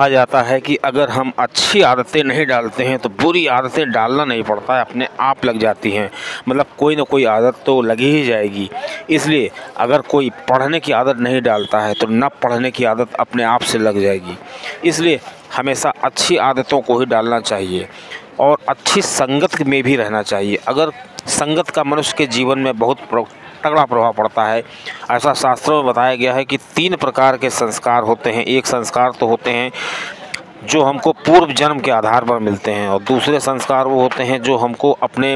कहा जाता है कि अगर हम अच्छी आदतें नहीं डालते हैं तो बुरी आदतें डालना नहीं पड़ता है, अपने आप लग जाती हैं। मतलब कोई ना कोई आदत तो लगी ही जाएगी। इसलिए अगर कोई पढ़ने की आदत नहीं डालता है तो न पढ़ने की आदत अपने आप से लग जाएगी। इसलिए हमेशा अच्छी आदतों को ही डालना चाहिए और अच्छी संगत में भी रहना चाहिए। अगर संगत का मनुष्य के जीवन में बहुत तगड़ा प्रभाव पड़ता है। ऐसा शास्त्रों में बताया गया है कि 3 प्रकार के संस्कार होते हैं। एक संस्कार तो होते हैं जो हमको पूर्व जन्म के आधार पर मिलते हैं, और दूसरे संस्कार वो होते हैं जो हमको अपने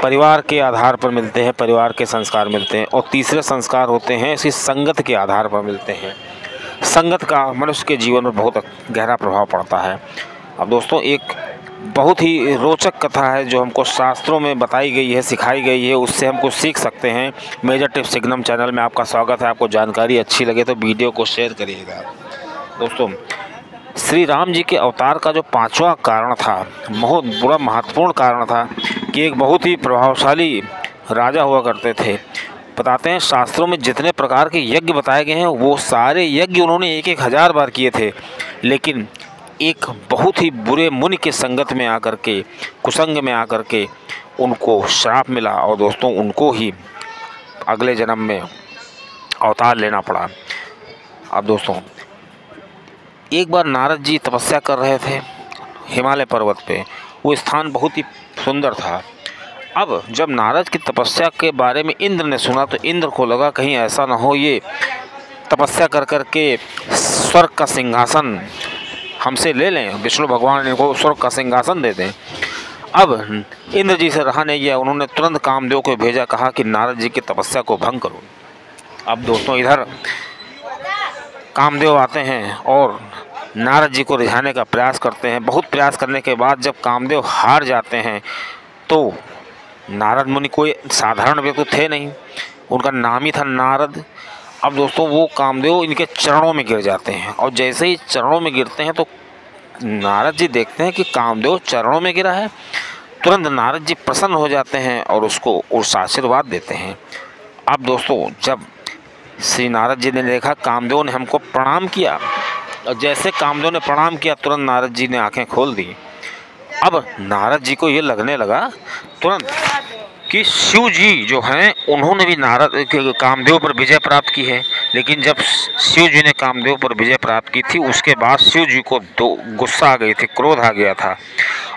परिवार के आधार पर मिलते हैं, परिवार के संस्कार मिलते हैं, और तीसरे संस्कार होते हैं इसी संगत के आधार पर मिलते हैं। संगत का मनुष्य के जीवन में बहुत गहरा प्रभाव पड़ता है। अब दोस्तों, एक बहुत ही रोचक कथा है जो हमको शास्त्रों में बताई गई है, सिखाई गई है, उससे हमको सीख सकते हैं। मेजर टिप्स सिग्नम चैनल में आपका स्वागत है। आपको जानकारी अच्छी लगे तो वीडियो को शेयर करिएगा। दोस्तों, श्री राम जी के अवतार का जो 5वां कारण था, बहुत बड़ा महत्वपूर्ण कारण था कि एक बहुत ही प्रभावशाली राजा हुआ करते थे। बताते हैं शास्त्रों में जितने प्रकार के यज्ञ बताए गए हैं वो सारे यज्ञ उन्होंने 1-1 हज़ार बार किए थे, लेकिन एक बहुत ही बुरे मुनि के संगत में आकर के, कुसंग में आकर के उनको श्राप मिला, और दोस्तों उनको ही अगले जन्म में अवतार लेना पड़ा। अब दोस्तों, एक बार नारद जी तपस्या कर रहे थे हिमालय पर्वत पे। वो स्थान बहुत ही सुंदर था। अब जब नारद की तपस्या के बारे में इंद्र ने सुना तो इंद्र को लगा कहीं ऐसा ना हो ये तपस्या कर कर के स्वर्ग का सिंहासन हमसे ले लें, विष्णु भगवान इनको स्वर्ग का सिंहासन दे दें। अब इंद्र जी से रहा नहीं गया, उन्होंने तुरंत कामदेव को भेजा, कहा कि नारद जी की तपस्या को भंग करो। अब दोस्तों, इधर कामदेव आते हैं और नारद जी को रिझाने का प्रयास करते हैं। बहुत प्रयास करने के बाद जब कामदेव हार जाते हैं तो नारद मुनि कोई साधारण व्यक्ति थे नहीं, उनका नाम ही था नारद। अब दोस्तों, वो कामदेव इनके चरणों में गिर जाते हैं, और जैसे ही चरणों में गिरते हैं तो नारद जी देखते हैं कि कामदेव चरणों में गिरा है। तुरंत नारद जी प्रसन्न हो जाते हैं और उसको आशीर्वाद देते हैं। अब दोस्तों, जब श्री नारद जी ने देखा कामदेव ने हमको प्रणाम किया, और जैसे कामदेव ने प्रणाम किया तुरंत नारद जी ने आंखें खोल दी। अब नारद जी को ये लगने लगा तुरंत कि शिव जी जो हैं उन्होंने भी कामदेव पर विजय प्राप्त की है। लेकिन जब शिव जी ने कामदेव पर विजय प्राप्त की थी उसके बाद शिव जी को गुस्सा आ गई थी, क्रोध आ गया था,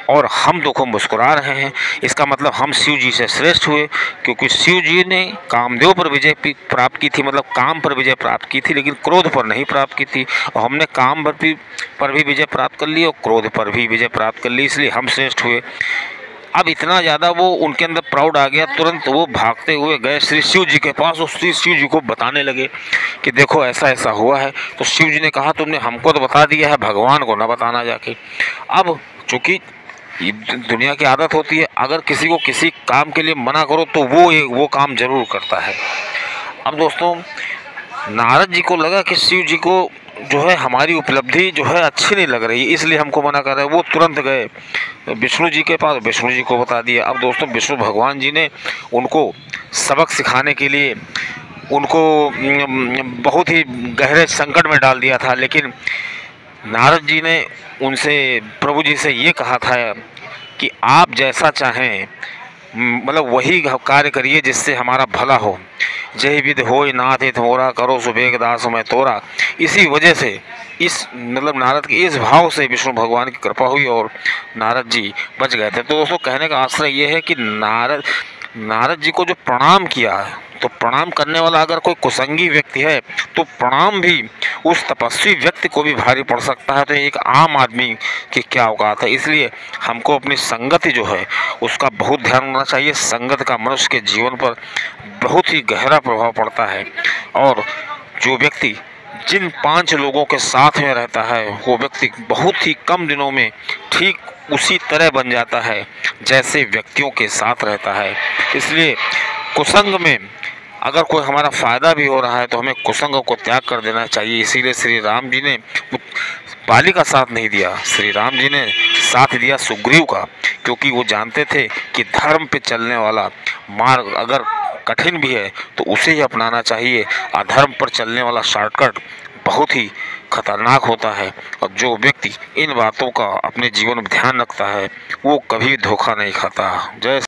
और हम देखो मुस्कुरा रहे हैं। इसका मतलब हम शिव जी से श्रेष्ठ हुए, क्योंकि शिव जी ने कामदेव पर विजय प्राप्त की थी, मतलब काम पर विजय प्राप्त की थी, लेकिन क्रोध पर नहीं प्राप्त की थी। और हमने काम पर भी विजय प्राप्त कर ली और क्रोध पर भी विजय प्राप्त कर ली, इसलिए हम श्रेष्ठ हुए। अब इतना ज़्यादा वो उनके अंदर प्राउड आ गया, तुरंत वो भागते हुए गए श्री शिव जी के पास और श्री शिव जी को बताने लगे कि देखो ऐसा ऐसा हुआ है। तो शिव जी ने कहा तुमने हमको तो बता दिया है, भगवान को ना बताना जाके। अब चूँकि दुनिया की आदत होती है, अगर किसी को किसी काम के लिए मना करो तो वो काम जरूर करता है। अब दोस्तों, नारद जी को लगा कि शिव जी को जो है हमारी उपलब्धि जो है अच्छी नहीं लग रही, इसलिए हमको मना कर रहे हैं। वो तुरंत गए विष्णु जी के पास, विष्णु जी को बता दिया। अब दोस्तों, विष्णु भगवान जी ने उनको सबक सिखाने के लिए उनको बहुत ही गहरे संकट में डाल दिया था, लेकिन नारद जी ने उनसे, प्रभु जी से ये कहा था कि आप जैसा चाहें, मतलब वही कार्य करिए जिससे हमारा भला हो। जय विध होय नाथ थोरा, करो सुबेग दास मैं तोरा। इसी वजह से मतलब नारद के इस भाव से विष्णु भगवान की कृपा हुई और नारद जी बच गए थे। तो दोस्तों, कहने का आश्रय ये है कि नारद जी को जो प्रणाम किया है, तो प्रणाम करने वाला अगर कोई कुसंगी व्यक्ति है तो प्रणाम भी उस तपस्वी व्यक्ति को भी भारी पड़ सकता है। तो एक आम आदमी की क्या औकात है। इसलिए हमको अपनी संगति जो है उसका बहुत ध्यान रखना चाहिए। संगत का मनुष्य के जीवन पर बहुत ही गहरा प्रभाव पड़ता है, और जो व्यक्ति जिन 5 लोगों के साथ में रहता है वो व्यक्ति बहुत ही कम दिनों में ठीक उसी तरह बन जाता है जैसे व्यक्तियों के साथ रहता है। इसलिए कुसंग में अगर कोई हमारा फ़ायदा भी हो रहा है तो हमें कुसंग को त्याग कर देना चाहिए। इसीलिए श्री राम जी ने बाली का साथ नहीं दिया, श्री राम जी ने साथ दिया सुग्रीव का, क्योंकि वो जानते थे कि धर्म पे चलने वाला मार्ग अगर कठिन भी है तो उसे ही अपनाना चाहिए। अधर्म पर चलने वाला शॉर्टकट बहुत ही खतरनाक होता है। और जो व्यक्ति इन बातों का अपने जीवन में ध्यान रखता है वो कभी धोखा नहीं खाता। जय